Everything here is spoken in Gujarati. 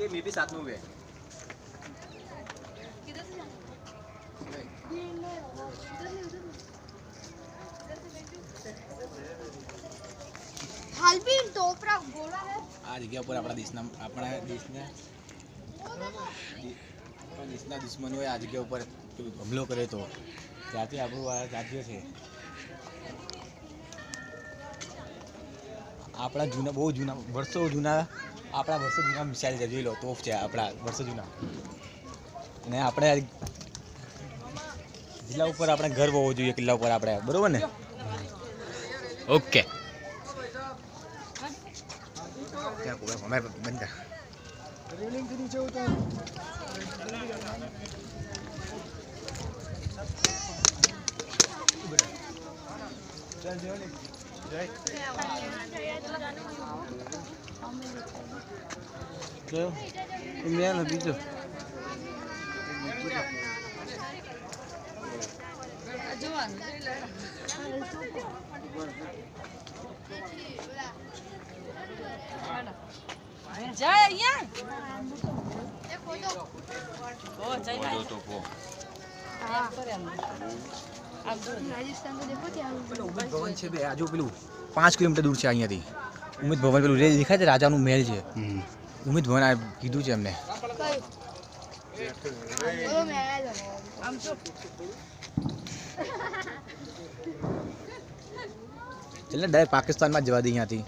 ये मे भी 7 में हुए हाल भी टोपरा गोला है આ જગ્યા પર આપણા દેશના દુશ્મનોએ આ જગ્યા ઉપર હુમલો કર્યો હતો ત્યાંથી આપણું આ રાજ્ય છે આપણા જૂના બહુ જૂના વર્ષો જૂના મિસાઇલ છે જોઈ લો તોફ છે આપણા વર્ષો જૂના અને આપણે જિલ્લા ઉપર આપણે ગર્વ હોવો જોઈએ કિલ્લા ઉપર આપણે બરોબર ને ઓકે मैं बंद कर रेलिंग के नीचे उतर चल जय जो मैं ना बीजो जय અહીંયા એ ફોટો ઓ જય ભાઈ તો કો હા આમ જો રાજસ્થાન તો દેખો ત્યાં પેલું ઉમિત ભવન છે બે આજુ પેલું 5 કિલોમીટર દૂર છે અહીંયાથી ઉમિત ભવન પેલું રેલ દેખાય છે રાજાનું મહેલ છે ઉમિત ભવન આ કીધું છે એમને ઓલો મહેલ આમ જો ચલ ને ડાયરેક્ટ પાકિસ્તાનમાં જવા દે અહીંયાથી